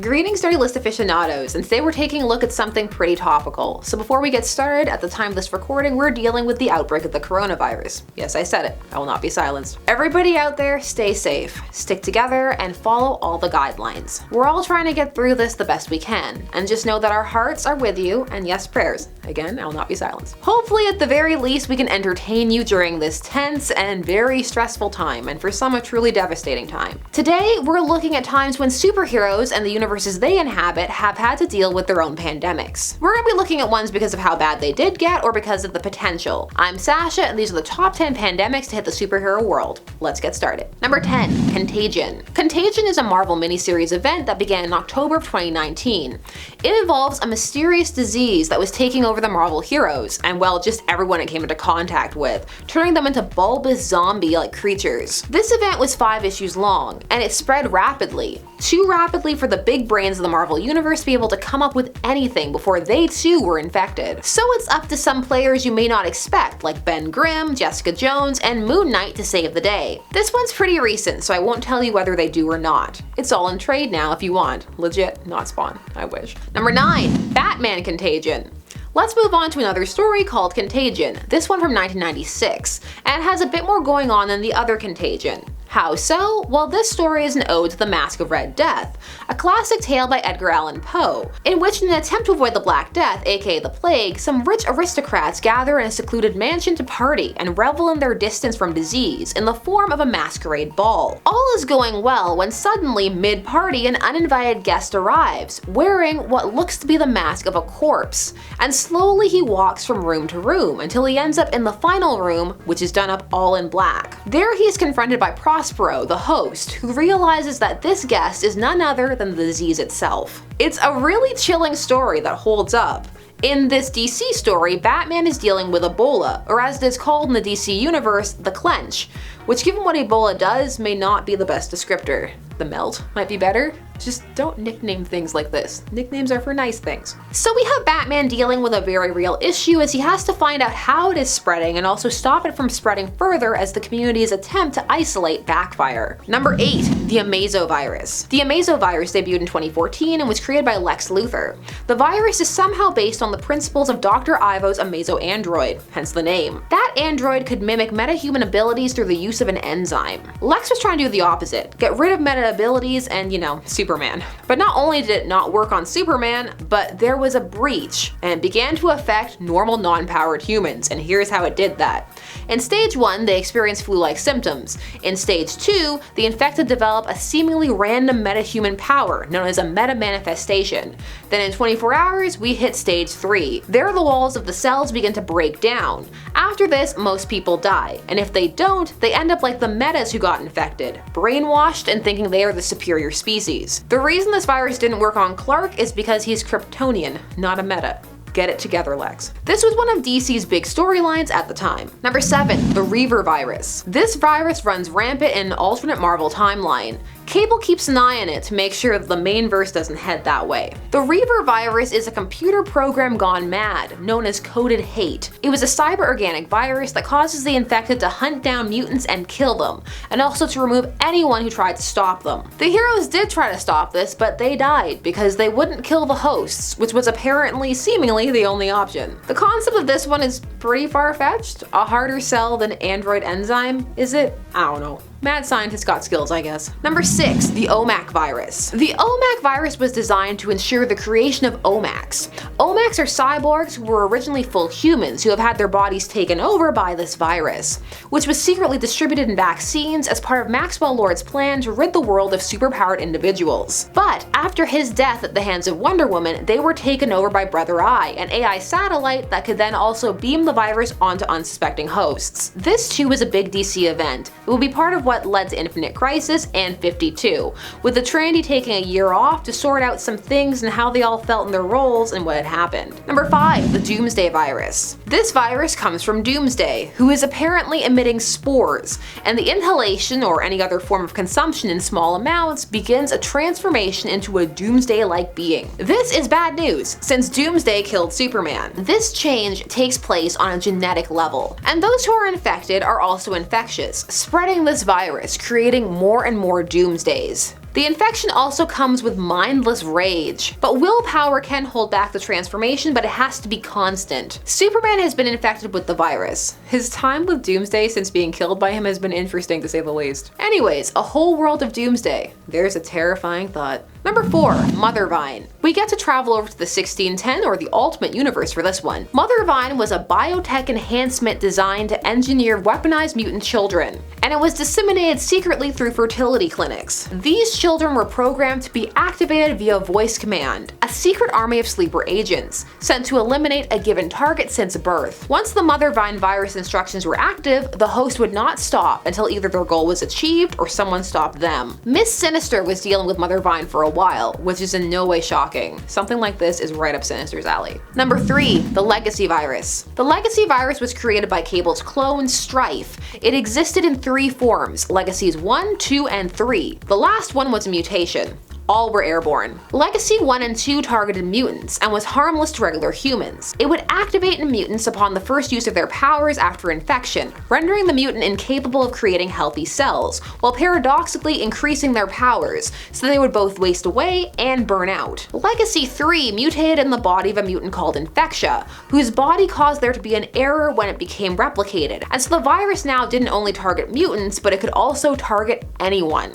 Greetings, Dirty List aficionados, and today we're taking a look at something pretty topical. So before we get started, at the time of this recording, we're dealing with the outbreak of the coronavirus. Yes, I said it. I will not be silenced. Everybody out there, stay safe, stick together, and follow all the guidelines. We're all trying to get through this the best we can, and just know that our hearts are with you, and yes, prayers. Again, I will not be silenced. Hopefully, at the very least, we can entertain you during this tense and very stressful time, and for some, a truly devastating time. Today, we're looking at times when superheroes and the universes they inhabit have had to deal with their own pandemics. We're going to be looking at ones because of how bad they did get or because of the potential. I'm Sasha, and these are the top 10 pandemics to hit the superhero world. Let's get started. Number 10. Contagion. Contagion is a Marvel miniseries event that began in October of 2019. It involves a mysterious disease that was taking over the Marvel heroes, and well, just everyone it came into contact with, turning them into bulbous zombie-like creatures. This event was 5 issues long, and it spread rapidly. Too rapidly for the big brains of the Marvel universe to be able to come up with anything before they too were infected. So it's up to some players you may not expect, like Ben Grimm, Jessica Jones, and Moon Knight to save the day. This one's pretty recent, so I won't tell you whether they do or not. It's all in trade now if you want. Legit, not spawn. I wish. Number 9. Batman Contagion. Let's move on to another story called Contagion, this one from 1996, and it has a bit more going on than the other Contagion. How so? Well, this story is an ode to the Mask of Red Death, a classic tale by Edgar Allan Poe, in which in an attempt to avoid the Black Death, aka the Plague, some rich aristocrats gather in a secluded mansion to party and revel in their distance from disease in the form of a masquerade ball. All is going well when suddenly, mid-party, an uninvited guest arrives, wearing what looks to be the mask of a corpse, and slowly he walks from room to room until he ends up in the final room, which is done up all in black. There he is confronted by Prospero, the host, who realizes that this guest is none other than the disease itself. It's a really chilling story that holds up. In this DC story, Batman is dealing with Ebola, or as it is called in the DC universe, the Clench, which given what Ebola does may not be the best descriptor. The Melt might be better. Just don't nickname things like this. Nicknames are for nice things. So we have Batman dealing with a very real issue as he has to find out how it is spreading and also stop it from spreading further as the community's attempt to isolate backfire. Number 8. The AMAZO virus. The AMAZO virus debuted in 2014 and was created by Lex Luthor. The virus is somehow based on the principles of Dr. Ivo's AMAZO android, hence the name. That android could mimic metahuman abilities through the use of an enzyme. Lex was trying to do the opposite, get rid of meta abilities and, Superman. But not only did it not work on Superman, but there was a breach, and it began to affect normal non-powered humans, and here's how it did that. In stage 1, they experienced flu-like symptoms. In stage 2, the infected develop a seemingly random metahuman power, known as a meta-manifestation. Then in 24 hours, we hit stage 3. There the walls of the cells begin to break down. After this, most people die, and if they don't, they end up like the metas who got infected, brainwashed and thinking they are the superior species. The reason this virus didn't work on Clark is because he's Kryptonian, not a meta. Get it together, Lex. This was one of DC's big storylines at the time. Number 7. The REAVER virus. This virus runs rampant in an alternate Marvel timeline. Cable keeps an eye on it to make sure that the main verse doesn't head that way. The REAVER virus is a computer program gone mad, known as coded hate. It was a cyber-organic virus that causes the infected to hunt down mutants and kill them, and also to remove anyone who tried to stop them. The heroes did try to stop this, but they died because they wouldn't kill the hosts, which was apparently, seemingly, the only option. The concept of this one is pretty far-fetched. A harder sell than android enzyme, is it? I don't know. Mad scientists got skills, I guess. Number 6. The O.M.A.C virus. The O.M.A.C virus was designed to ensure the creation of O.M.A.Cs. O.M.A.Cs are cyborgs who were originally full humans who have had their bodies taken over by this virus, which was secretly distributed in vaccines as part of Maxwell Lord's plan to rid the world of superpowered individuals. But after his death at the hands of Wonder Woman, they were taken over by Brother Eye, an AI satellite that could then also beam the virus onto unsuspecting hosts. This too was a big DC event. It will be part of what led to Infinite Crisis and 52, with the Trinity taking a year off to sort out some things and how they all felt in their roles and what had happened. Number 5. The Doomsday virus. This virus comes from Doomsday, who is apparently emitting spores, and the inhalation or any other form of consumption in small amounts begins a transformation into a Doomsday-like being. This is bad news, since Doomsday killed Superman. This change takes place on a genetic level, and those who are infected are also infectious, spreading this virus, creating more and more Doomsdays. The infection also comes with mindless rage, but willpower can hold back the transformation, but it has to be constant. Superman has been infected with the virus. His time with Doomsday since being killed by him has been interesting to say the least. Anyways, a whole world of Doomsday. There's a terrifying thought. Number 4, Mother Vine. We get to travel over to the 1610 or the Ultimate Universe for this one. Mother Vine was a biotech enhancement designed to engineer weaponized mutant children, and it was disseminated secretly through fertility clinics. These children were programmed to be activated via voice command, a secret army of sleeper agents, sent to eliminate a given target since birth. Once the Mother Vine virus instructions were active, the host would not stop until either their goal was achieved or someone stopped them. Miss Sinister was dealing with Mother Vine for a while, which is in no way shocking. Something like this is right up Sinister's alley. Number 3, the Legacy virus. The Legacy virus was created by Cable's clone, Strife. It existed in 3 forms, Legacies 1, 2, and 3. The last one was a mutation. All were airborne. Legacy 1 and 2 targeted mutants and was harmless to regular humans. It would activate in mutants upon the first use of their powers after infection, rendering the mutant incapable of creating healthy cells, while paradoxically increasing their powers, so they would both waste away and burn out. Legacy 3 mutated in the body of a mutant called Infectia, whose body caused there to be an error when it became replicated, and so the virus now didn't only target mutants, but it could also target anyone.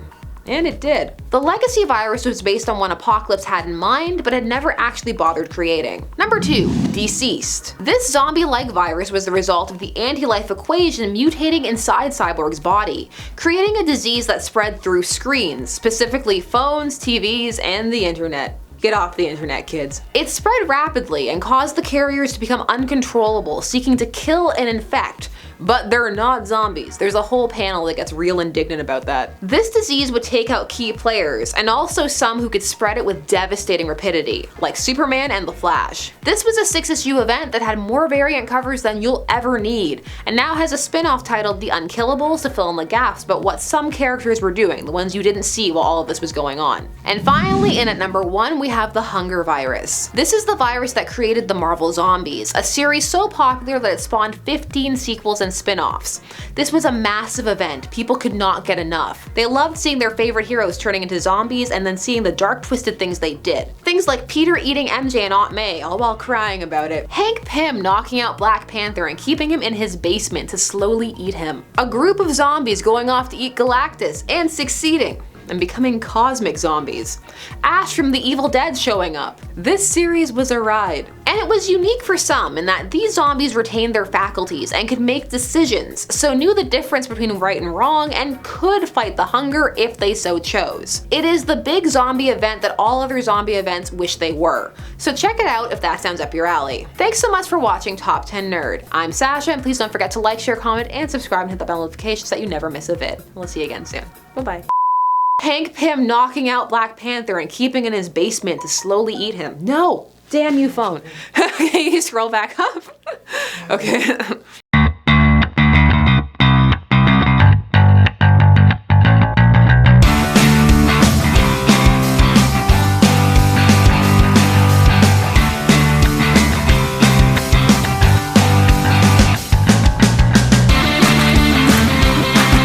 And it did. The Legacy virus was based on what Apocalypse had in mind, but had never actually bothered creating. Number 2, DCEASED. This zombie-like virus was the result of the anti-life equation mutating inside Cyborg's body, creating a disease that spread through screens, specifically phones, TVs, and the internet. Get off the internet, kids. It spread rapidly and caused the carriers to become uncontrollable, seeking to kill and infect. But they're not zombies. There's a whole panel that gets real indignant about that. This disease would take out key players, and also some who could spread it with devastating rapidity, like Superman and the Flash. This was a 6-issue event that had more variant covers than you'll ever need, and now has a spin-off titled The Unkillables to fill in the gaps about what some characters were doing, the ones you didn't see while all of this was going on. And finally, in at number 1, we have the Hunger virus. This is the virus that created the Marvel Zombies, a series so popular that it spawned 15 sequels and spin-offs. This was a massive event. People could not get enough. They loved seeing their favorite heroes turning into zombies and then seeing the dark twisted things they did. Things like Peter eating MJ and Aunt May, all while crying about it. Hank Pym knocking out Black Panther and keeping him in his basement to slowly eat him. A group of zombies going off to eat Galactus and succeeding and becoming cosmic zombies. Ash from The Evil Dead showing up. This series was a ride. And it was unique for some in that these zombies retained their faculties and could make decisions, so knew the difference between right and wrong and could fight the hunger if they so chose. It is the big zombie event that all other zombie events wish they were. So check it out if that sounds up your alley. Thanks so much for watching Top 10 Nerd. I'm Sasha, and please don't forget to like, share, comment, and subscribe and hit the bell notifications so that you never miss a vid. We'll see you again soon. Bye-bye. Hank Pym knocking out Black Panther and keeping in his basement to slowly eat him. No! Damn you, phone. Okay, you scroll back up. Okay.